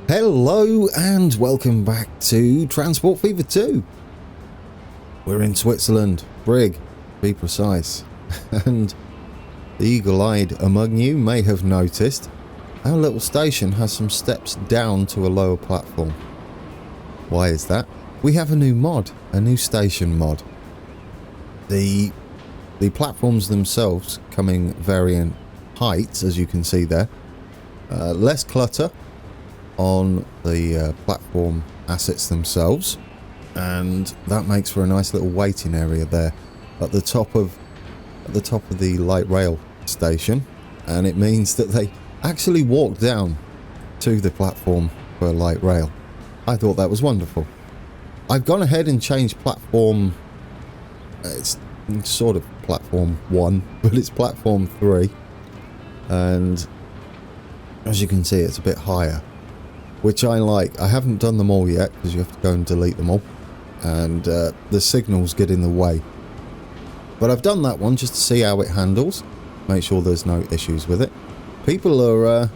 Hello and welcome back to Transport Fever 2. We're in Switzerland, Brig, to be precise. And the eagle-eyed among you may have noticed our little station has some steps down to a lower platform. Why is that? We have a new mod, a new station mod. The platforms themselves coming varying heights, as you can see there. Less clutter on the platform assets themselves, and that makes for a nice little waiting area there at the top of the light rail station, and it means that they actually walk down to the platform for light rail. I thought that was wonderful. I've gone ahead and changed platform. It's sort of platform 1, but it's platform 3, and as you can see it's a bit higher, which I like. I haven't done them all yet because you have to go and delete them all, and the signals get in the way. But I've done that one just to see how it handles, make sure there's no issues with it. People are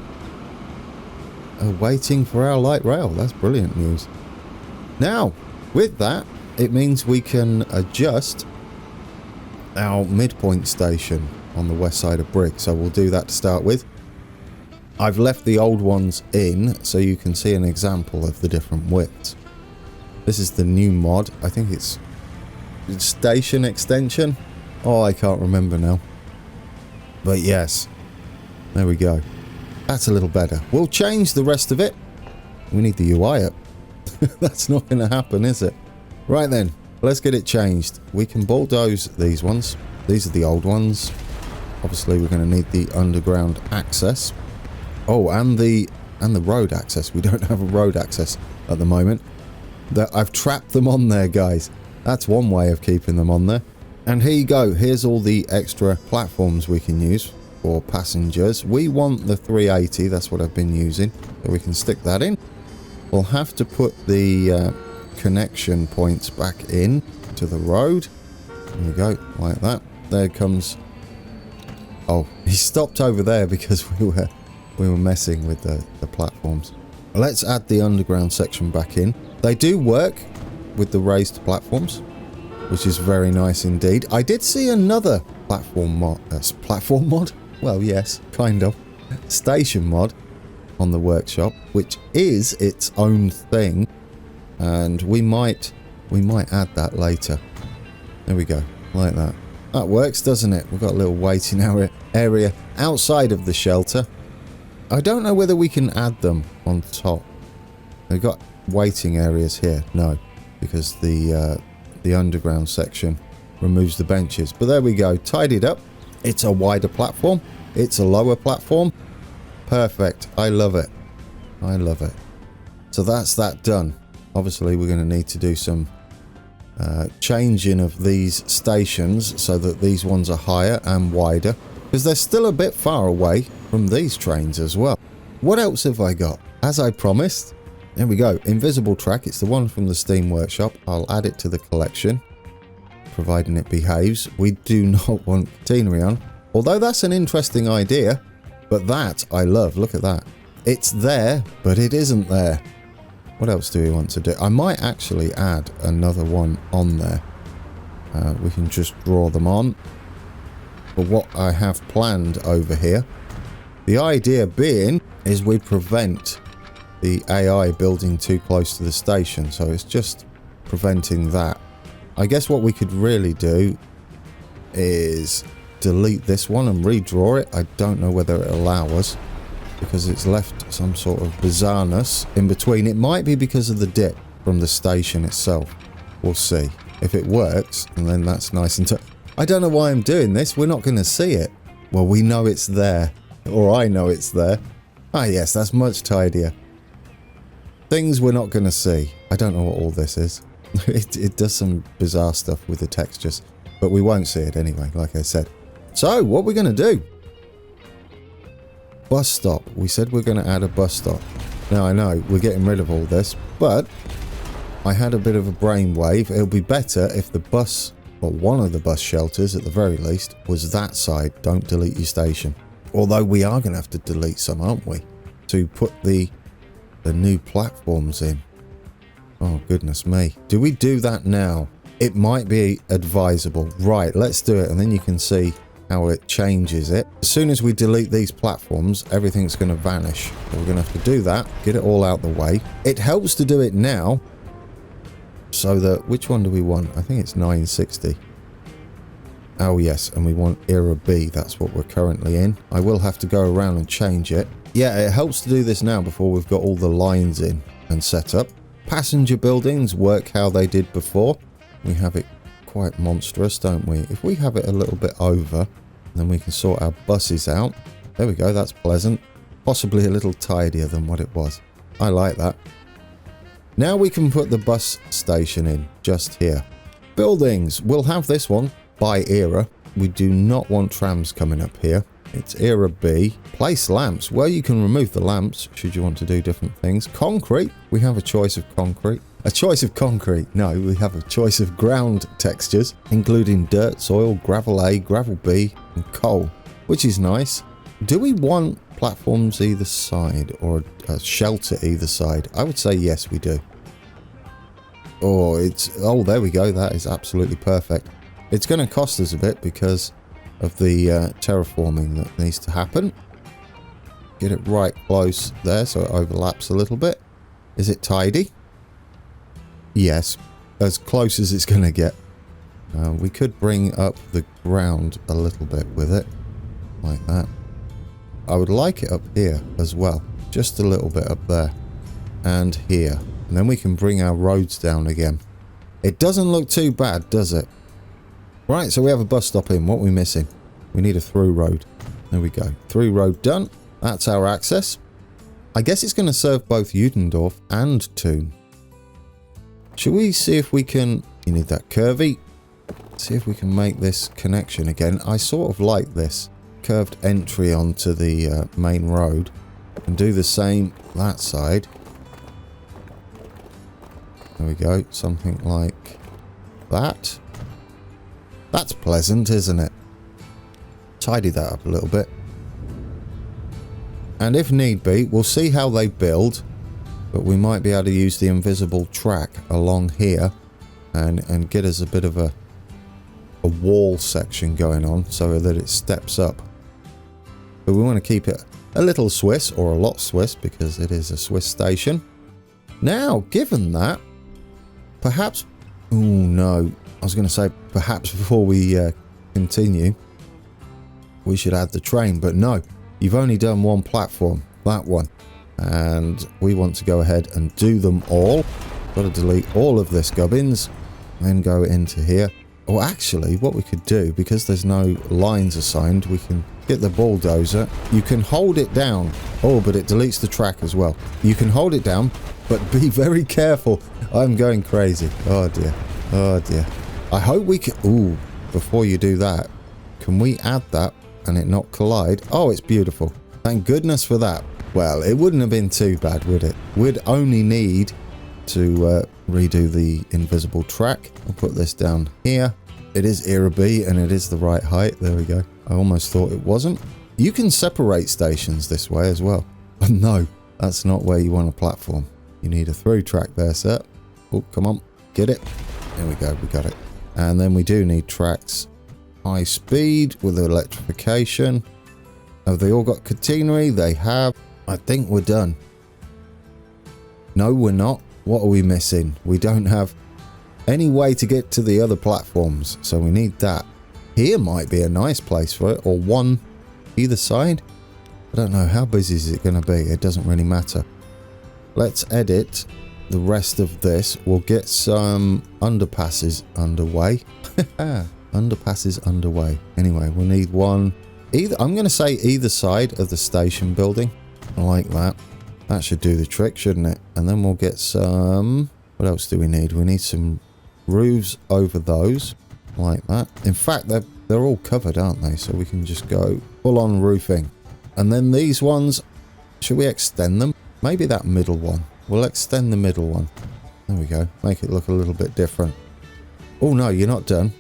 waiting for our light rail. That's brilliant news. Now, with that, it means we can adjust our midpoint station on the west side of Brig. So we'll do that to start with. I've left the old ones in so you can see an example of the different widths. This is the new mod. I think it's station extension. Oh, I can't remember now. But yes, there we go. That's a little better. We'll change the rest of it. We need the UI up. That's not going to happen, is it? Right then, let's get it changed. We can bulldoze these ones. These are the old ones. Obviously, we're going to need the underground access. Oh, and the road access. We don't have a road access at the moment. I've trapped them on there, guys. That's one way of keeping them on there. And here you go. Here's all the extra platforms we can use for passengers. We want the 380. That's what I've been using. So we can stick that in. We'll have to put the connection points back in to the road. There we go, like that. There comes... Oh, he stopped over there because we were messing with the platforms. Let's add the underground section back in. They do work with the raised platforms, which is very nice indeed. I did see another platform mod. Well, yes, kind of. Station mod on the workshop, which is its own thing, and we might add that later. There we go, like that. That works, doesn't it? We've got a little waiting area outside of the shelter. I don't know whether we can add them on top. They've got waiting areas here. No, because the underground section removes the benches. But there we go, tidied up. It's a wider platform. It's a lower platform. Perfect. I love it. I love it. So that's that done. Obviously, we're going to need to do some changing of these stations so that these ones are higher and wider, because they're still a bit far away from these trains as well. What else have I got? As I promised, there we go. Invisible track. It's the one from the Steam Workshop. I'll add it to the collection, providing it behaves. We do not want catenary on, although that's an interesting idea. But that I love. Look at that. It's there, but it isn't there. What else do we want to do? I might actually add another one on there. We can just draw them on. But what I have planned over here, the idea being, is we prevent the AI building too close to the station. So it's just preventing that. I guess what we could really do is delete this one and redraw it. I don't know whether it'll allow us, because it's left some sort of bizarreness in between. It might be because of the dip from the station itself. We'll see. If it works, and then that's nice and I don't know why I'm doing this. We're not going to see it. Well, we know it's there. Or I know it's there. Ah, yes, that's much tidier. Things we're not going to see. I don't know what all this is. It does some bizarre stuff with the textures. But we won't see it anyway, like I said. So, what we're going to do? Bus stop. We said we're going to add a bus stop. Now, I know we're getting rid of all this, but I had a bit of a brainwave. It'll be better if the bus, or one of the bus shelters at the very least, was that side. Don't delete your station. Although we are going to have to delete some, aren't we? To put the the new platforms in. Oh, goodness me. Do we do that now? It might be advisable. Right, let's do it, and then you can see how it changes it. As soon as we delete these platforms, everything's going to vanish. So we're going to have to do that, get it all out the way. It helps to do it now, so that, which one do we want? I think it's 960. Oh yes, and we want era B. That's what we're currently in. I will have to go around and change it. Yeah, it helps to do this now before we've got all the lines in and set up. Passenger buildings work how they did before. We have it quite monstrous, don't we? If we have it a little bit over, then we can sort our buses out. There we go, that's pleasant. Possibly a little tidier than what it was. I like that. Now we can put the bus station in, just here. Buildings, we'll have this one by era. We do not want trams coming up here. It's era B. Place lamps. Well, you can remove the lamps should you want to do different things. Concrete, we have a choice of concrete. A choice of concrete? No, we have a choice of ground textures, including dirt, soil, gravel A, gravel B, and coal, which is nice. Do we want platforms either side or a shelter either side? I would say yes, we do. Oh, there we go. That is absolutely perfect. It's going to cost us a bit because of the terraforming that needs to happen. Get it right close there so it overlaps a little bit. Is it tidy? Yes, as close as it's going to get. We could bring up the ground a little bit with it, like that. I would like it up here as well, just a little bit up there, and here. And then we can bring our roads down again. It doesn't look too bad, does it? Right, so we have a bus stop in. What are we missing? We need a through road. There we go. Through road done. That's our access. I guess it's going to serve both Udendorf and Thun. Should we see if we can... You need that curvy. See if we can make this connection again. I sort of like this curved entry onto the main road. And do the same that side. There we go. Something like that. That's pleasant, isn't it? Tidy that up a little bit. And if need be, we'll see how they build. But we might be able to use the invisible track along here and get us a bit of a wall section going on so that it steps up. But we want to keep it a little Swiss, or a lot Swiss, because it is a Swiss station. Now, given that, perhaps... Oh no, I was going to say perhaps before we continue, we should add the train. But no, you've only done one platform, that one. And we want to go ahead and do them all. Got to delete all of this gubbins, then go into here. Or actually, what we could do, because there's no lines assigned, we can get the bulldozer. You can hold it down. Oh, but it deletes the track as well. You can hold it down, but be very careful. I'm going crazy. Oh dear. Oh dear. I hope we can... Ooh, before you do that, can we add that and it not collide? Oh, it's beautiful. Thank goodness for that. Well, it wouldn't have been too bad, would it? We'd only need to redo the invisible track. I'll put this down here. It is era B and it is the right height. There we go. I almost thought it wasn't. You can separate stations this way as well. But no, that's not where you want a platform. You need a through track there, sir. Oh, come on. Get it. There we go. We got it. And then we do need tracks. High speed with electrification. Have they all got catenary? They have. I think we're done. No, we're not. What are we missing? We don't have any way to get to the other platforms, so we need that. Here might be a nice place for it, or one either side. I don't know. How busy is it going to be? It doesn't really matter. Let's edit the rest of this. We'll get some underpasses underway. Underpasses underway. Anyway, we'll need one. I'm going to say either side of the station building. I like that. That should do the trick, shouldn't it? And then we'll get some... What else do we need? We need some roofs over those. Like that. In fact, they're all covered, aren't they? So we can just go full on roofing. And then these ones, should we extend them? Maybe that middle one. We'll extend the middle one. There we go. Make it look a little bit different. Oh no, you're not done.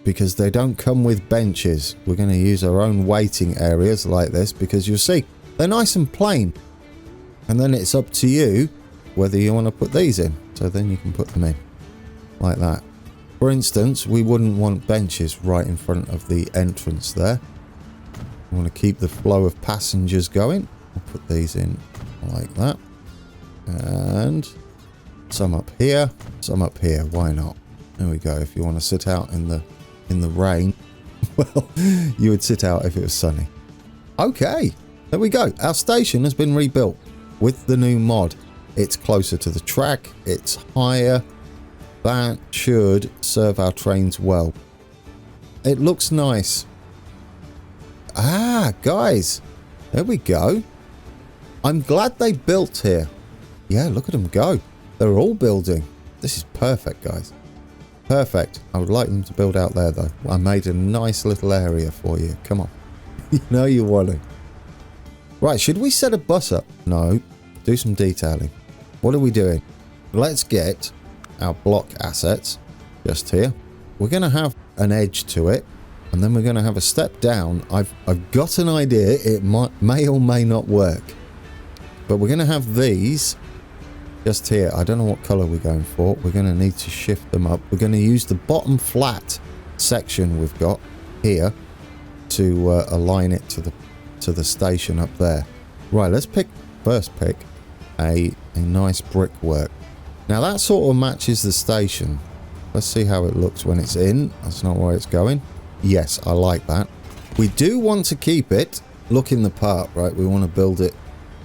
Because they don't come with benches. We're going to use our own waiting areas like this because you'll see they're nice and plain. And then it's up to you whether you want to put these in. So then you can put them in like that. For instance, we wouldn't want benches right in front of the entrance there. We want to keep the flow of passengers going. We'll put these in like that. And some up here, some up here. Why not? There we go. If you want to sit out in the rain, well, you would sit out if it was sunny. Okay, there we go. Our station has been rebuilt with the new mod. It's closer to the track. It's higher. That should serve our trains well. It looks nice. Ah, guys, there we go. I'm glad they built here. Yeah, look at them go. They're all building. This is perfect, guys. Perfect. I would like them to build out there, though. I made a nice little area for you. Come on. You know you want to. Right, should we set a bus up? No. Do some detailing. What are we doing? Let's get our block assets just here. We're going to have an edge to it, and then we're going to have a step down. I've got an idea. It may or may not work. But we're going to have these just here. I don't know what color we're going for. We're going to need to shift them up. We're going to use the bottom flat section we've got here to align it to the station up there. Right, let's first pick a nice brickwork. Now that sort of matches the station. Let's see how it looks when it's in. That's not where it's going. Yes, I like that. We do want to keep it looking the part, right? We want to build it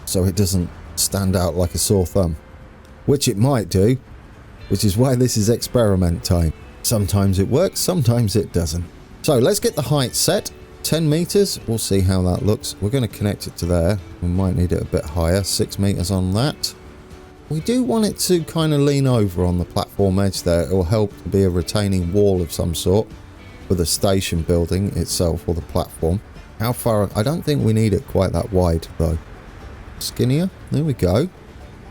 so it doesn't stand out like a sore thumb. Which it might do, which is why this is experiment time. Sometimes it works, sometimes it doesn't. So let's get the height set. 10 meters, we'll see how that looks. We're going to connect it to there. We might need it a bit higher, 6 meters on that. We do want it to kind of lean over on the platform edge there. It will help to be a retaining wall of some sort for the station building itself or the platform. How far? I don't think we need it quite that wide though. Skinnier, there we go.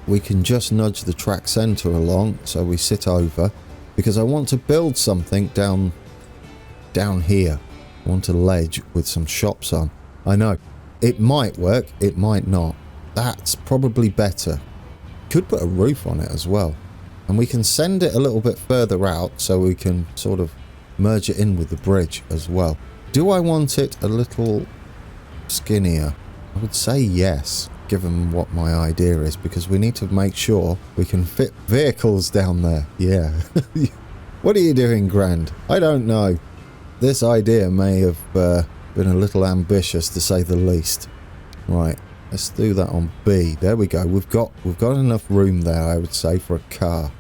We can just nudge the track center along so we sit over, because I want to build something down here. I want a ledge with some shops on. I know it might work, it might not. That's probably better. Could put a roof on it as well, and we can send it a little bit further out so we can sort of merge it in with the bridge as well. Do I want it a little skinnier? I would say yes, given what my idea is, because we need to make sure we can fit vehicles down there. Yeah. What are you doing, Grand? I don't know. This idea may have been a little ambitious, to say the least. Right, let's do that on B. There we go. We've got enough room there, I would say, for a car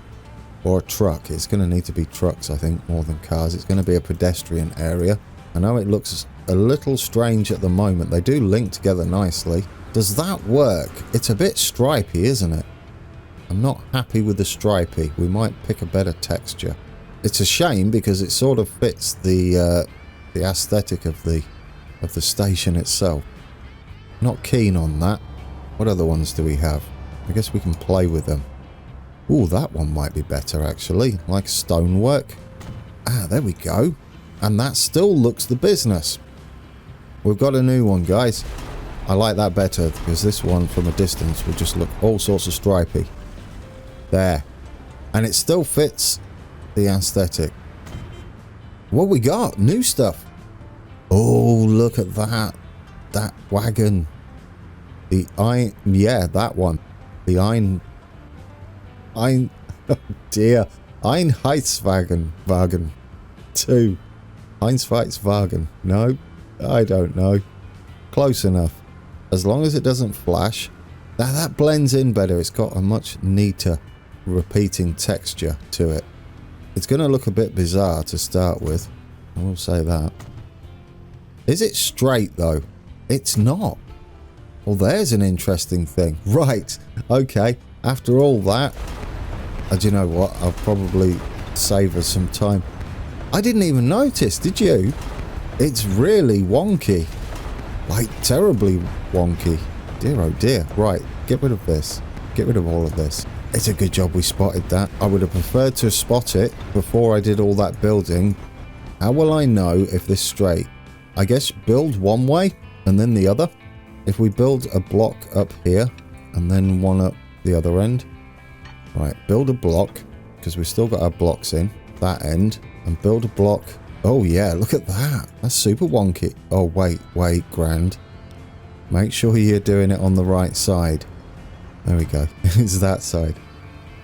or a truck. It's going to need to be trucks, I think, more than cars. It's going to be a pedestrian area. I know it looks a little strange at the moment. They do link together nicely. Does that work? It's a bit stripy, isn't it? I'm not happy with the stripy. We might pick a better texture. It's a shame because it sort of fits the aesthetic of the station itself. Not keen on that. What other ones do we have? I guess we can play with them. Ooh, that one might be better actually. Like stonework. Ah, there we go. And that still looks the business. We've got a new one, guys. I like that better because this one from a distance will just look all sorts of stripy. There. And it still fits the aesthetic. What we got? New stuff. Oh, look at that. That wagon. Yeah, that one. The oh dear. Einheitswagen 2. Einheitswagen. No, I don't know. Close enough. As long as it doesn't flash. Now that blends in better. It's got a much neater repeating texture to it. It's going to look a bit bizarre to start with. I will say that. Is it straight though? It's not. Well, there's an interesting thing. Right. Okay. After all that, do you know what? I'll probably save us some time. I didn't even notice, did you? It's really wonky. Like, terribly wonky. Dear oh dear. Right. Get rid of this. Get rid of all of this. It's a good job we spotted that. I would have preferred to spot it before I did all that building. How will I know if this is straight? I guess build one way and then the other. If we build a block up here and then one up the other end. Right, build a block, because we've still got our blocks in that end, and build a block. Oh yeah, look at that. That's super wonky. Oh, wait, grand. Make sure you're doing it on the right side. There we go. It's that side.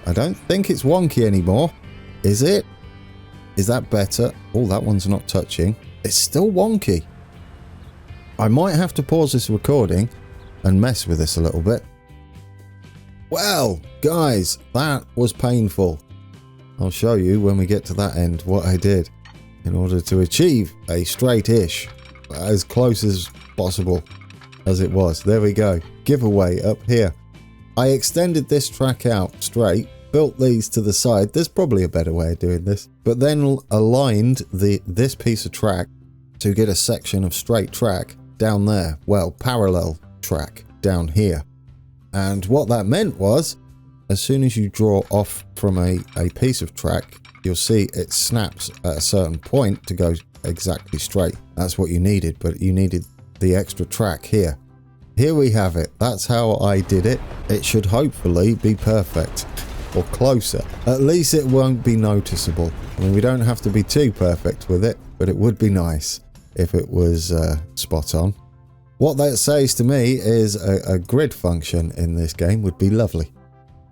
I don't think it's wonky anymore. Is it? Is that better? Oh, that one's not touching. It's still wonky. I might have to pause this recording and mess with this a little bit. Well, guys, that was painful. I'll show you when we get to that end what I did in order to achieve a straight-ish, as close as possible as it was. There we go. Giveaway up here. I extended this track out straight, built these to the side. There's probably a better way of doing this, but then aligned this piece of track to get a section of straight track down there. Well, parallel track down here. And what that meant was, as soon as you draw off from a piece of track, you'll see it snaps at a certain point to go exactly straight. That's what you needed, but you needed the extra track here. Here we have it. That's how I did it. It should hopefully be perfect, or closer. At least it won't be noticeable. I mean, we don't have to be too perfect with it, but it would be nice if it was spot on. What that says to me is a grid function in this game would be lovely.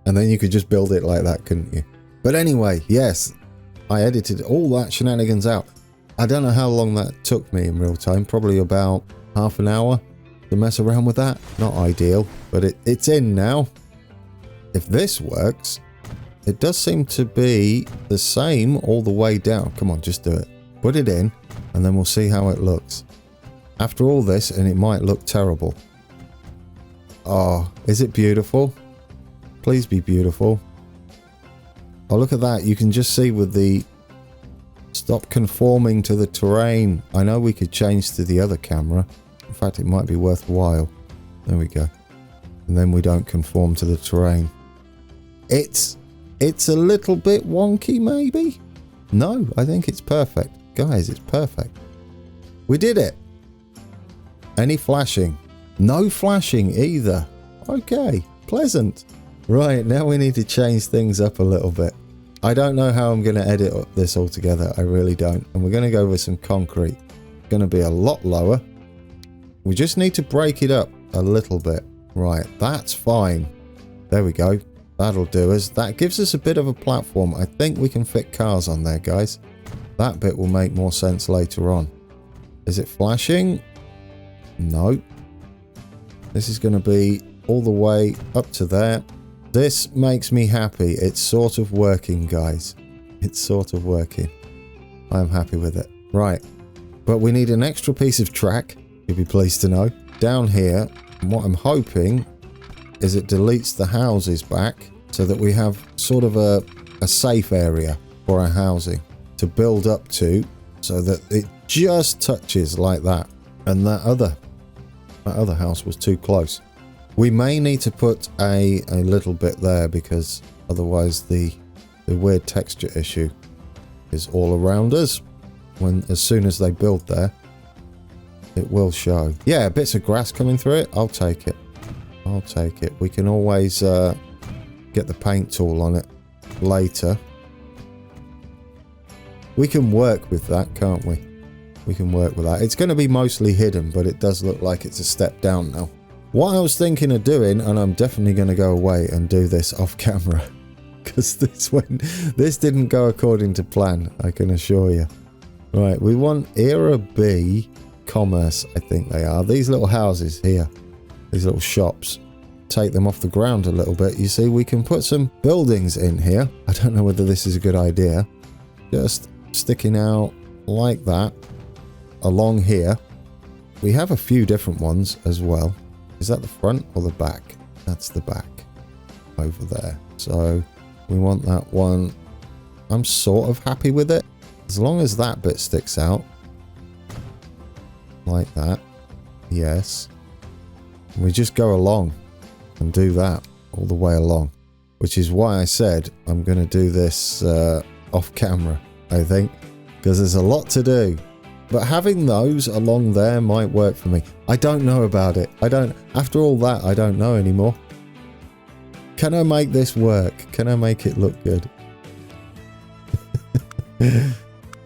And then you could just build it like that, couldn't you? But anyway, yes, I edited all that shenanigans out. I don't know how long that took me in real time. Probably about half an hour to mess around with that. Not ideal, but it's in now. If this works, it does seem to be the same all the way down. Come on, just do it. Put it in, and then we'll see how it looks. After all this, and it might look terrible. Oh, is it beautiful? Please be beautiful. Oh, look at that. You can just see with the stop conforming to the terrain. I know we could change to the other camera. In fact, it might be worthwhile. There we go. And then we don't conform to the terrain. It's a little bit wonky, maybe? No, I think it's perfect. Guys, it's perfect. We did it. Any flashing? No flashing either. Okay, pleasant. Right, now we need to change things up a little bit. I don't know how I'm going to edit this all together. I really don't. And we're going to go with some concrete. It's going to be a lot lower. We just need to break it up a little bit. Right, that's fine. There we go. That'll do us. That gives us a bit of a platform. I think we can fit cars on there, guys. That bit will make more sense later on. Is it flashing? No. This is going to be all the way up to there. This makes me happy. It's sort of working, guys. It's sort of working. I'm happy with it. Right. But we need an extra piece of track, you'll be pleased to know, down here. And what I'm hoping is it deletes the houses back so that we have sort of a safe area for our housing to build up to, so that it just touches like that. And that other house was too close. We may need to put a little bit there, because otherwise the weird texture issue is all around us. As soon as they build there, it will show. Yeah, bits of grass coming through it. I'll take it. I'll take it. We can always get the paint tool on it later. We can work with that, can't we? We can work with that. It's going to be mostly hidden, but it does look like it's a step down now. What I was thinking of doing, and I'm definitely going to go away and do this off camera, because this didn't go according to plan, I can assure you. Right, we want Era B Commerce, I think they are. These little houses here, these little shops, take them off the ground a little bit. You see, we can put some buildings in here. I don't know whether this is a good idea. Just sticking out like that along here. We have a few different ones as well. Is that the front or the back? That's the back over there. So we want that one. I'm sort of happy with it. As long as that bit sticks out like that. Yes. We just go along and do that all the way along, which is why I said I'm going to do this off camera, I think, because there's a lot to do. But having those along there might work for me. I don't know about it. After all that, I don't know anymore. Can I make this work? Can I make it look good?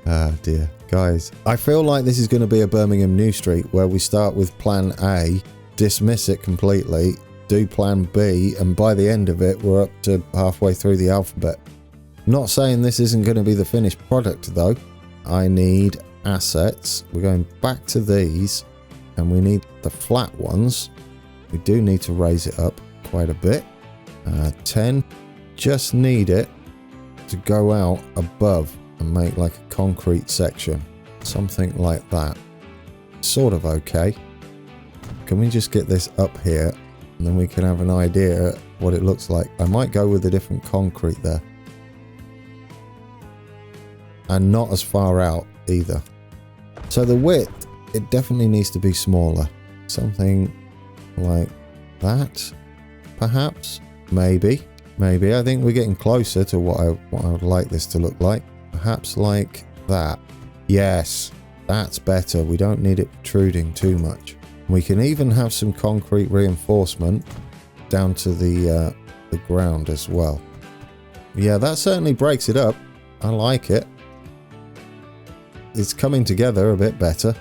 Ah, dear. Guys, I feel like this is going to be a Birmingham New Street where we start with plan A, dismiss it completely, do plan B, and by the end of it, we're up to halfway through the alphabet. Not saying this isn't going to be the finished product, though. I need assets. We're going back to these, and we need the flat ones. We do need to raise it up quite a bit. 10. Just need it to go out above and make like a concrete section. Something like that. Sort of okay. Can we just get this up here and then we can have an idea what it looks like. I might go with a different concrete there. And not as far out either. So the width, it definitely needs to be smaller. Something like that, perhaps. Maybe. I think we're getting closer to what I would like this to look like. Perhaps like that. Yes, that's better. We don't need it protruding too much. We can even have some concrete reinforcement down to the ground as well. Yeah, that certainly breaks it up. I like it. It's coming together a bit better.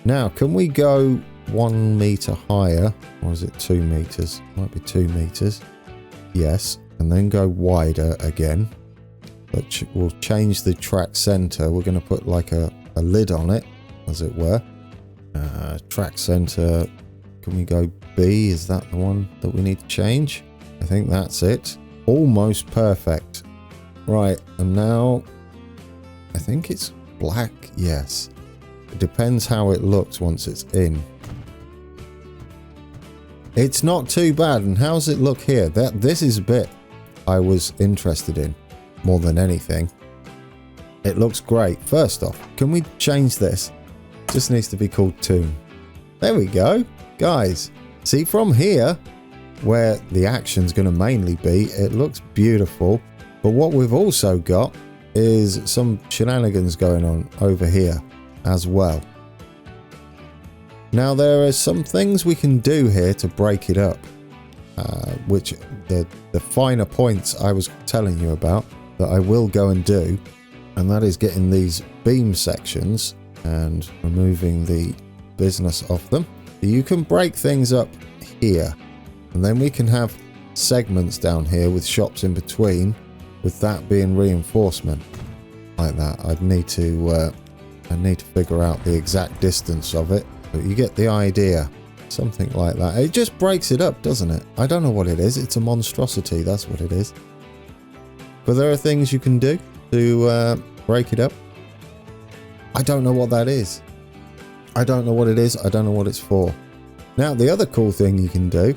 Now, can we go 1 meter higher? Or is it 2 meters? Might be 2 meters. Yes, and then go wider again. But we'll change the track center. We're going to put like a lid on it, as it were. Track center. Can we go B? Is that the one that we need to change? I think that's it. Almost perfect. Right, and now I think it's black. Yes. It depends how it looks once it's in. It's not too bad. And how's it look here? This is a bit I was interested in more than anything. It looks great. First off, can we change this? Just needs to be called Thun. There we go. Guys, see from here where the action's going to mainly be, it looks beautiful. But what we've also got is some shenanigans going on over here as well. Now there are some things we can do here to break it up, which the finer points I was telling you about that I will go and do, and that is getting these beam sections and removing the business off them. You can break things up here, and then we can have segments down here with shops in between, with that being reinforcement like that. I need to figure out the exact distance of it, but you get the idea. Something like that. It just breaks it up, doesn't it? I don't know what it is. It's a monstrosity, that's what it is. But there are things you can do to break it up. I don't know what that is. I don't know what it is. I don't know what it's for. Now, the other cool thing you can do,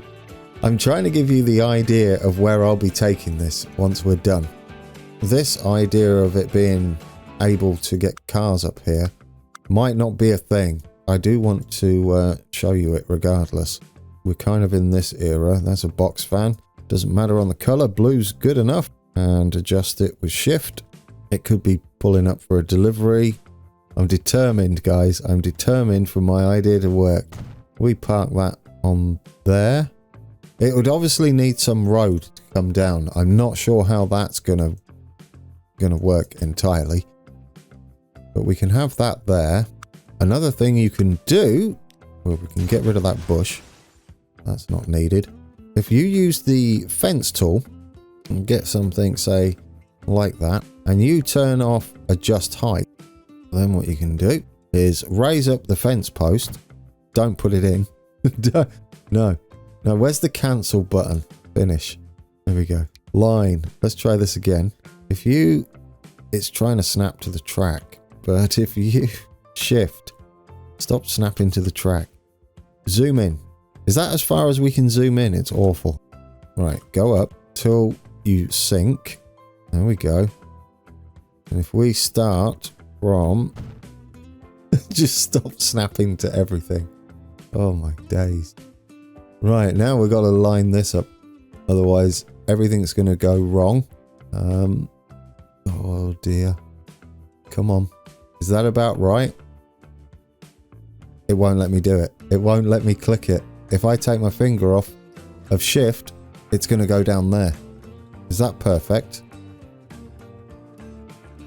I'm trying to give you the idea of where I'll be taking this once we're done. This idea of it being able to get cars up here might not be a thing. I do want to show you it regardless. We're kind of in this era. That's a box fan. Doesn't matter on the color. Blue's good enough. And adjust it with shift. It could be pulling up for a delivery. I'm determined, guys. I'm determined for my idea to work. We park that on there. It would obviously need some road to come down. I'm not sure how that's gonna work entirely. But we can have that there. Another thing you can do, well, we can get rid of that bush. That's not needed. If you use the fence tool and get something, say, like that, and you turn off adjust height, then what you can do is raise up the fence post. Don't put it in. No. Now, where's the cancel button? Finish. There we go. Line. Let's try this again. It's trying to snap to the track, but if you shift, stop snapping to the track. Zoom in. Is that as far as we can zoom in? It's awful. Right, go up till you sync. There we go. And if we start from... just stop snapping to everything. Oh my days. Right, now we've got to line this up. Otherwise, everything's going to go wrong. Oh dear. Come on. Is that about right? It won't let me do it. It won't let me click it. If I take my finger off of shift, it's going to go down there. Is that perfect?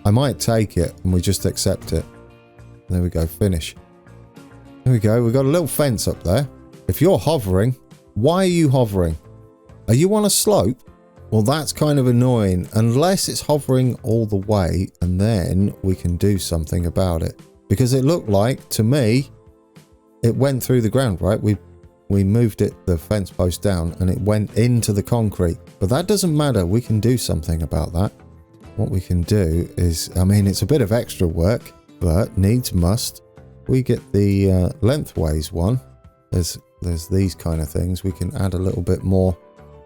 I might take it and we just accept it. There we go, finish. There we go, we've got a little fence up there. If you're hovering, why are you hovering? Are you on a slope? Well, that's kind of annoying, unless it's hovering all the way, and then we can do something about it. Because it looked like, to me, it went through the ground, right? We moved it, the fence post down, and it went into the concrete. But that doesn't matter, we can do something about that. What we can do is, I mean, it's a bit of extra work, but needs must. We get the lengthways one. There's these kind of things. We can add a little bit more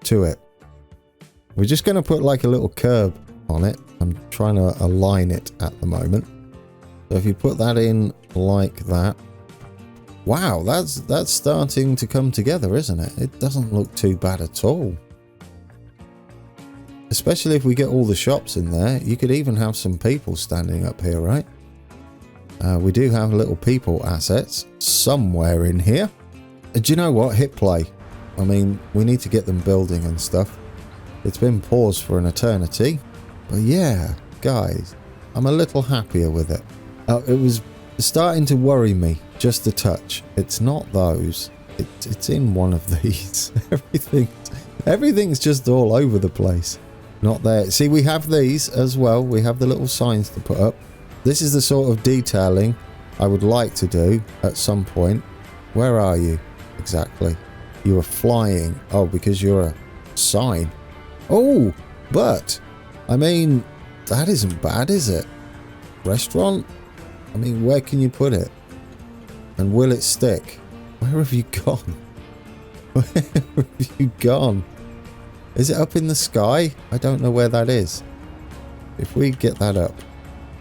to it. We're just going to put like a little curb on it. I'm trying to align it at the moment. So if you put that in like that. Wow, that's starting to come together, isn't it? It doesn't look too bad at all. Especially if we get all the shops in there. You could even have some people standing up here, right? We do have little people assets somewhere in here. Do you know what? Hit play. I mean, we need to get them building and stuff. It's been paused for an eternity. But yeah, guys, I'm a little happier with it. It was starting to worry me just a touch. It's not those. It's in one of these. Everything's just all over the place. Not there. See, we have these as well. We have the little signs to put up. This is the sort of detailing I would like to do at some point. Where are you? Exactly. You are flying. Oh, because you're a sign. Oh, but, I mean, that isn't bad, is it? Restaurant? I mean, where can you put it? And will it stick? Where have you gone? Where have you gone? Is it up in the sky? I don't know where that is. If we get that up.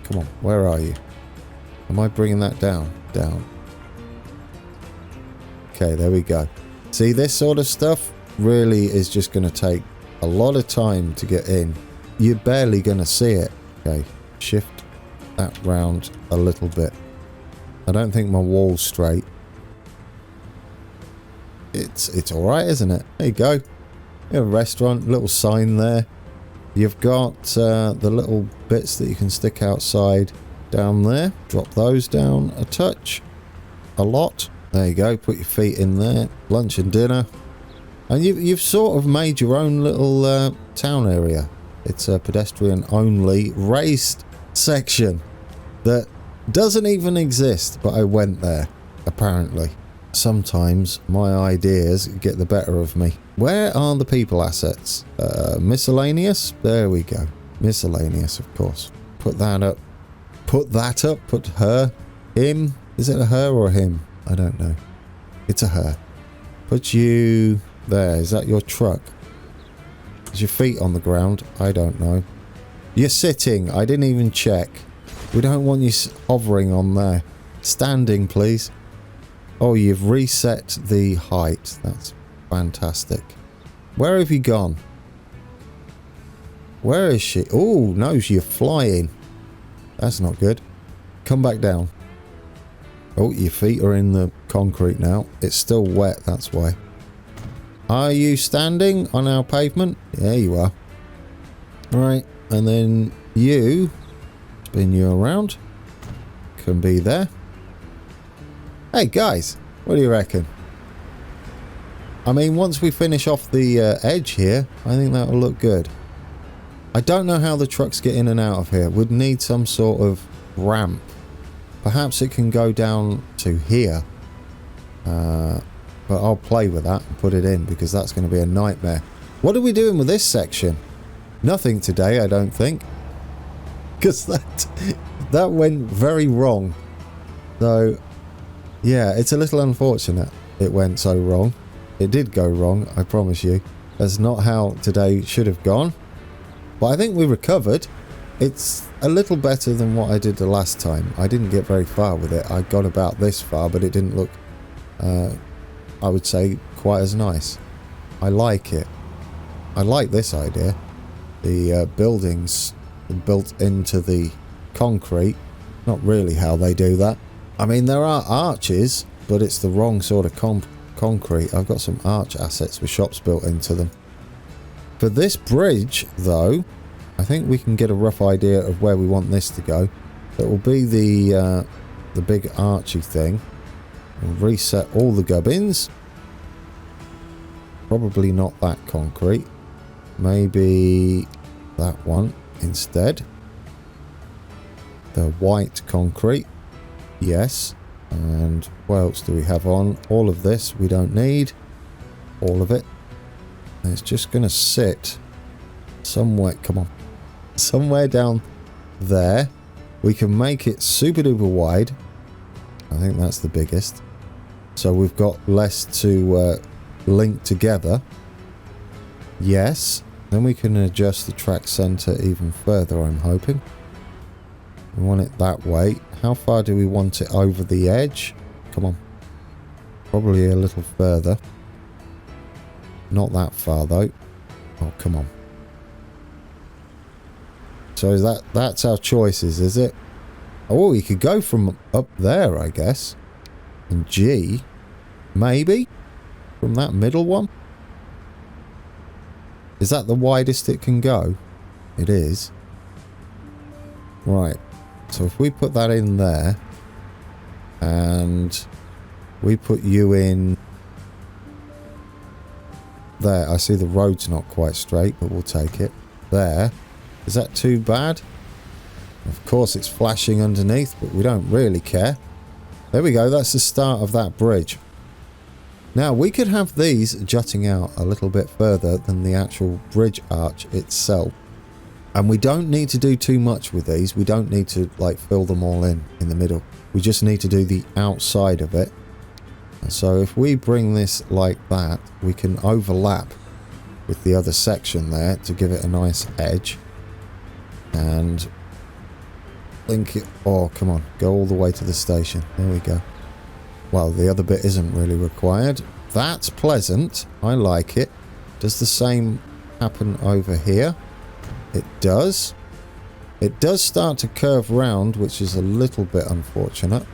Come on, where are you? Am I bringing that down? Down. Okay, there we go. See, this sort of stuff really is just going to take a lot of time to get in. You're barely going to see it. Okay, shift that round a little bit. I don't think my wall's straight. It's alright, isn't it? There you go. You have a restaurant, little sign there. You've got the little bits that you can stick outside down there. Drop those down a touch. A lot. There you go. Put your feet in there. Lunch and dinner. And you've sort of made your own little town area. It's a pedestrian-only raised section that doesn't even exist, but I went there, apparently. Sometimes my ideas get the better of me. Where are the people assets? Miscellaneous? There we go. Miscellaneous, of course. Put that up. Put that up. Put her. Him. Is it a her or a him? I don't know. It's a her. Put you there. Is that your truck? Is your feet on the ground? I don't know. You're sitting. I didn't even check. We don't want you hovering on there. Standing, please. Oh, you've reset the height. That's fantastic. Where have you gone? Where is she? Oh, no, you're flying. That's not good. Come back down. Oh, your feet are in the concrete now. It's still wet, that's why. Are you standing on our pavement? Yeah, you are. Right, and then you, spin you around. Can be there. Hey guys, what do you reckon? I mean, once we finish off the edge here, I think that'll look good. I don't know how the trucks get in and out of here. We'd need some sort of ramp. Perhaps it can go down to here. But I'll play with that and put it in because that's going to be a nightmare. What are we doing with this section? Nothing today, I don't think. Because that went very wrong. So, yeah, it's a little unfortunate it went so wrong. It did go wrong, I promise you. That's not how today should have gone. But I think we recovered. It's a little better than what I did the last time. I didn't get very far with it. I got about this far, but it didn't look, I would say, quite as nice. I like it. I like this idea. The buildings built into the concrete. Not really how they do that. I mean, there are arches, but it's the wrong sort of concrete. I've got some arch assets with shops built into them. For this bridge, though, I think we can get a rough idea of where we want this to go. It will be the big archy thing. We'll reset all the gubbins. Probably not that concrete. Maybe that one instead. The white concrete. Yes. And what else do we have on? All of this we don't need. All of it. And it's just going to sit somewhere. Come on. Somewhere down there. We can make it super duper wide. I think that's the biggest. So we've got less to link together. Yes. Then we can adjust the track center even further, I'm hoping. We want it that way. How far do we want it over the edge? Come on. Probably a little further. Not that far though. Oh, come on. So that's our choices, is it? Oh, we could go from up there, I guess. And G, maybe? From that middle one? Is that the widest it can go? It is. Right. So if we put that in there, and we put you in there. I see the road's not quite straight, but we'll take it. There. Is that too bad? Of course it's flashing underneath, but we don't really care. There we go. That's the start of that bridge. Now we could have these jutting out a little bit further than the actual bridge arch itself. And we don't need to do too much with these. We don't need to like fill them all in the middle. We just need to do the outside of it. And so if we bring this like that, we can overlap with the other section there to give it a nice edge. And link it. Oh, come on. Go all the way to the station. There we go. Well, the other bit isn't really required. That's pleasant. I like it. Does the same happen over here? It does. It does start to curve round, which is a little bit unfortunate.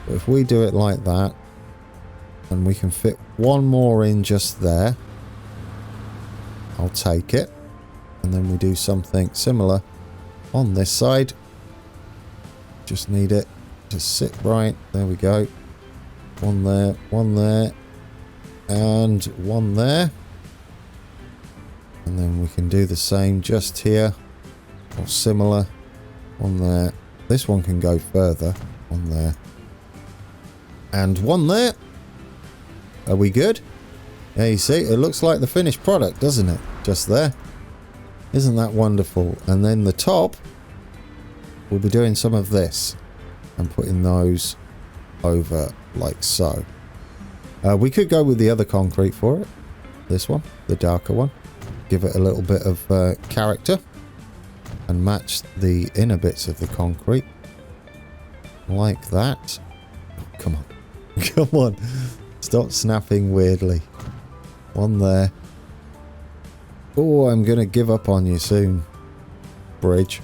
But if we do it like that, and we can fit one more in just there, I'll take it. And then we do something similar on this side. Just need it to sit right. There we go. One there, and one there. And then we can do the same just here, or similar. One there. This one can go further. One there. And one there. Are we good? Yeah, you see, it looks like the finished product, doesn't it? Just there. Isn't that wonderful? And then the top, we'll be doing some of this and putting those over like so. We could go with the other concrete for it. This one, the darker one. Give it a little bit of character and match the inner bits of the concrete like that. Oh, come on. Come on. Stop snapping weirdly. One there. Oh, I'm going to give up on you soon, bridge.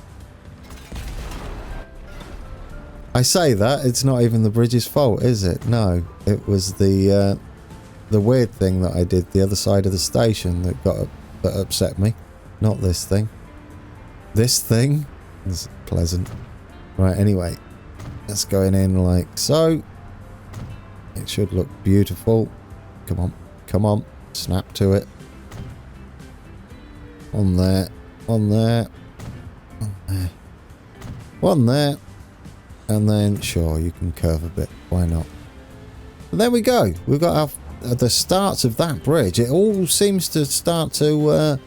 I say that, it's not even the bridge's fault, is it? No, it was the weird thing that I did the other side of the station that upset me. Not this thing. This thing is pleasant. Right, anyway. That's going in like so. It should look beautiful. Come on. Come on. Snap to it. One there. One there. One there. One there. And then, sure, you can curve a bit. Why not? And there we go. We've got the starts of that bridge. It all seems to start to...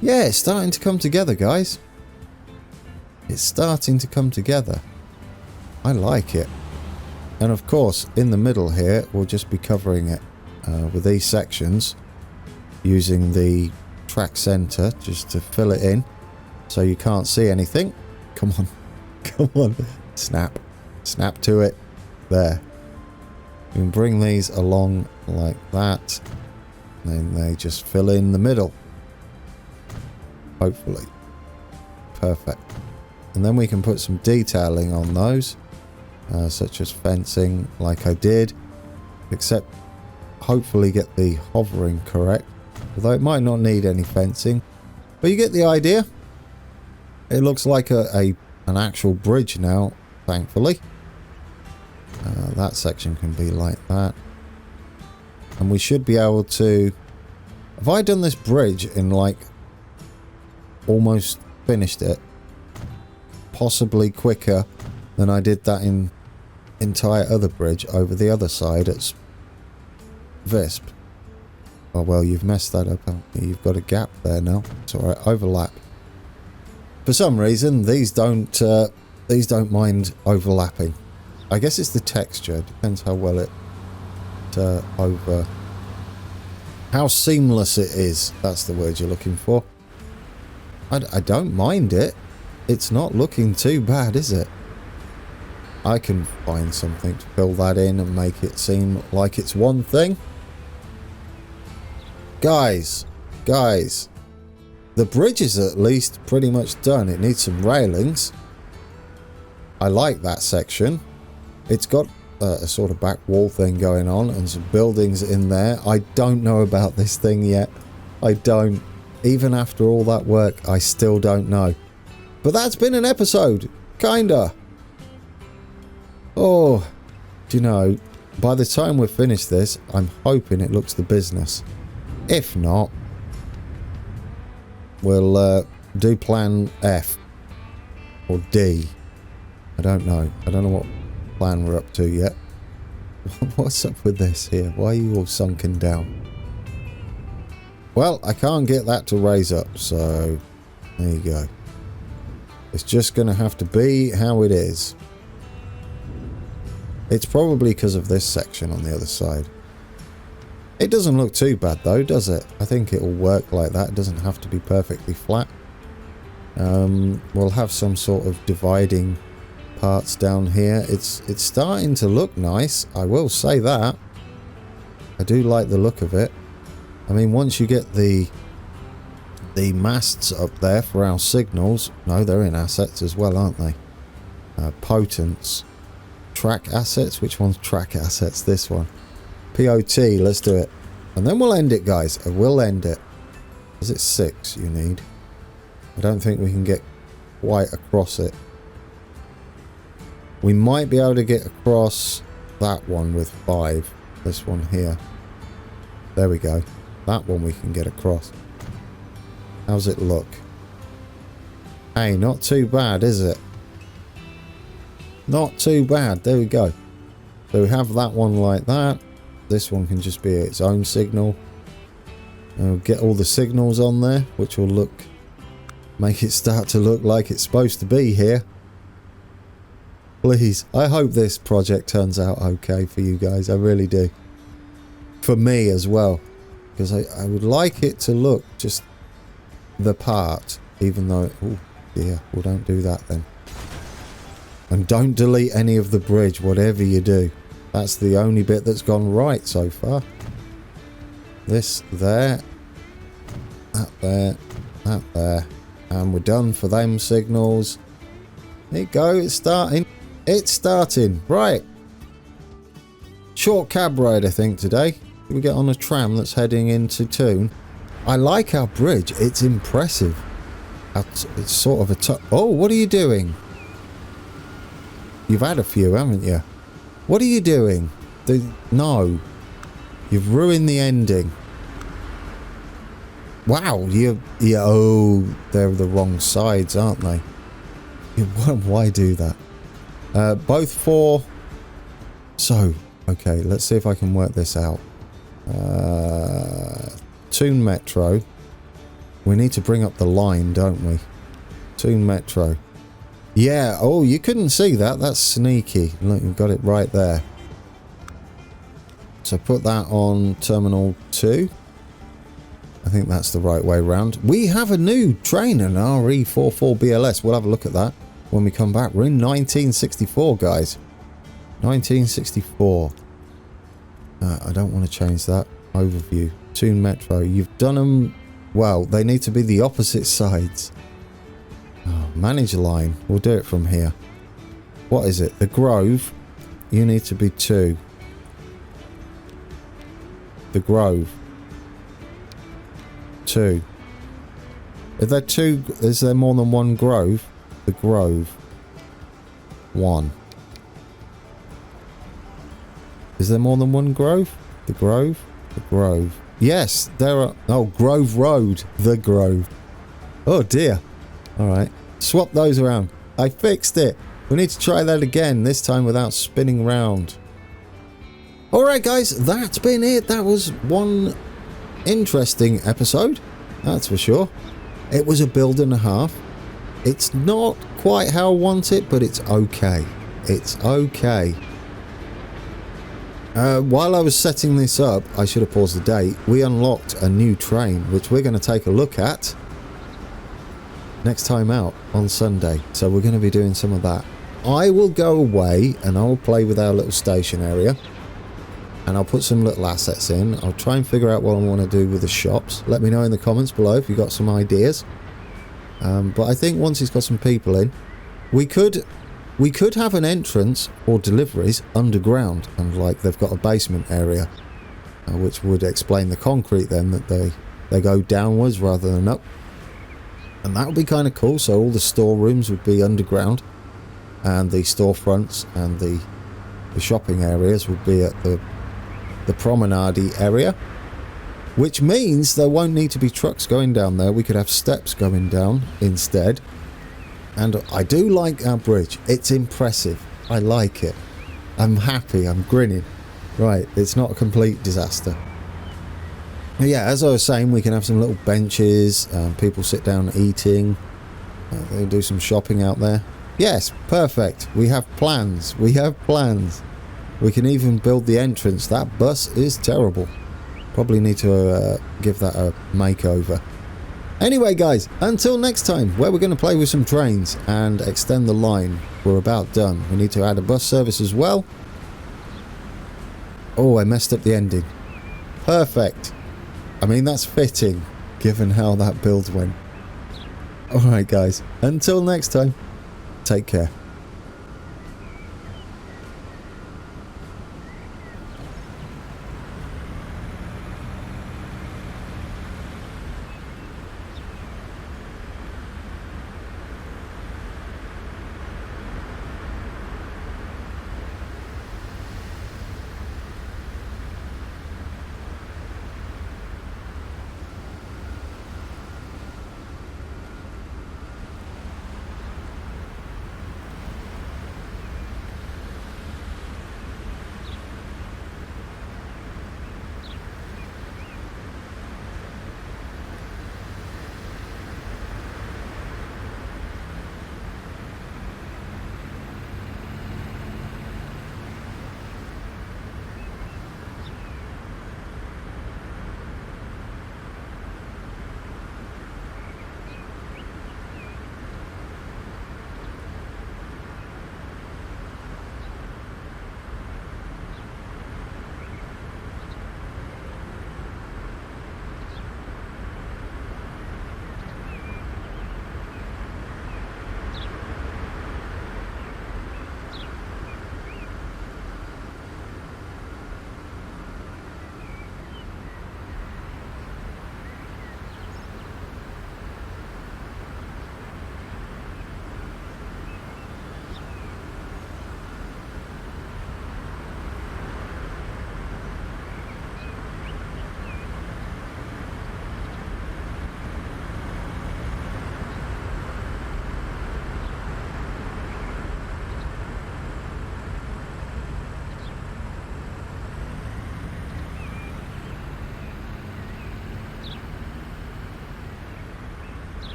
yeah, it's starting to come together, guys. It's starting to come together. I like it. And of course, in the middle here, we'll just be covering it with these sections using the track center just to fill it in so you can't see anything. Come on. Come on. Snap. Snap to it. There. You can bring these along like that. And then they just fill in the middle. Hopefully. Perfect. And then we can put some detailing on those. Such as fencing like I did. Except hopefully get the hovering correct. Although it might not need any fencing. But you get the idea. It looks like an actual bridge now, thankfully. That section can be like that. And we should be able to... Have I done this bridge in like... almost finished it? Possibly quicker than I did that in entire other bridge over the other side at Visp. Oh well, you've messed that up, haven't you? You've got a gap there now. It's alright, overlap. For some reason, these don't mind overlapping. I guess it's the texture. It depends how well it how seamless it is. That's the word you're looking for. I don't mind it. It's not looking too bad, is it? I can find something to fill that in and make it seem like it's one thing. Guys, the bridge is at least pretty much done. It needs some railings. I like that section. It's got a sort of back wall thing going on and some buildings in there. I don't know about this thing yet. I don't. Even after all that work, I still don't know. But that's been an episode. Kinda. Oh, do you know, by the time we've finished this, I'm hoping it looks the business. If not, we'll do plan F or D. I don't know. I don't know what plan we're up to yet. What's up with this here? Why are you all sunken down? Well, I can't get that to raise up, so there you go. It's just going to have to be how it is. It's probably because of this section on the other side. It doesn't look too bad though, does it? I think it'll work like that. It doesn't have to be perfectly flat. We'll have some sort of dividing parts down here. It's starting to look nice, I will say that. I do like the look of it. I mean, once you get the masts up there for our signals, no, they're in assets as well, aren't they? Potents. Track assets? Which one's track assets? This one. POT, let's do it. And then we'll end it, guys. We'll end it. Is it 6 you need? I don't think we can get quite across it. We might be able to get across that one with 5. This one here. There we go. That one we can get across. How's it look? Hey, not too bad, is it? Not too bad. There we go. So we have that one like that. This one can just be its own signal. And we'll get all the signals on there, which will make it start to look like it's supposed to be here. Please, I hope this project turns out okay for you guys. I really do. For me as well. Because I would like it to look just the part. Even though... Oh, dear. Well, don't do that then. And don't delete any of the bridge, whatever you do. That's the only bit that's gone right so far. This there. That there. That there. And we're done for them signals. There you go, it's starting. It's starting. Right. Short cab ride, I think, today. We get on a tram that's heading into Thun. I like our bridge. It's impressive. It's sort of a... Oh, what are you doing? You've had a few, haven't you? What are you doing? No. You've ruined the ending. Wow, oh, they're the wrong sides, aren't they? Why do that? Both for... So, okay, let's see if I can work this out. Thun Metro. We need to bring up the line, don't we? Thun Metro. Yeah, oh, you couldn't see that. That's sneaky. Look, you've got it right there. So put that on Terminal 2. I think that's the right way round. We have a new train, an RE44 BLS. We'll have a look at that when we come back. We're in 1964, guys. 1964. I don't want to change that. Overview. Thun Metro. You've done them... Well, they need to be the opposite sides. Oh, manage line. We'll do it from here. What is it? The Grove. You need to be 2. The Grove. 2. If there 2, is there more than one grove? The grove. 1. Is there more than one grove? The grove? The grove. Yes, there are... Oh, Grove Road. The Grove. Oh, dear. Alright. Swap those around. I fixed it. We need to try that again, this time without spinning round. Alright, guys. That's been it. That was one interesting episode. That's for sure. It was a build and a half. It's not quite how I want it, but it's okay. It's okay. While I was setting this up, I should have paused the date, we unlocked a new train, which we're going to take a look at next time out on Sunday. So we're going to be doing some of that. I will go away and I'll play with our little station area. And I'll put some little assets in. I'll try and figure out what I want to do with the shops. Let me know in the comments below if you've got some ideas. But I think once he's got some people in, we could have an entrance or deliveries underground, and like they've got a basement area, which would explain the concrete then, that they go downwards rather than up. And that would be kind of cool. So all the storerooms would be underground, and the storefronts and the shopping areas would be at the promenade area, which means there won't need to be trucks going down there. We could have steps going down instead. And I do like our bridge. It's impressive. I like it. I'm happy. I'm grinning. Right, it's not a complete disaster. But yeah, as I was saying, we can have some little benches. People sit down eating. They'll do some shopping out there. Yes, perfect. We have plans. We have plans. We can even build the entrance. That bus is terrible. Probably need to give that a makeover. Anyway, guys, until next time, where we're going to play with some trains and extend the line. We're about done. We need to add a bus service as well. Oh, I messed up the ending. Perfect. I mean, that's fitting, given how that build went. Alright, guys, until next time, take care.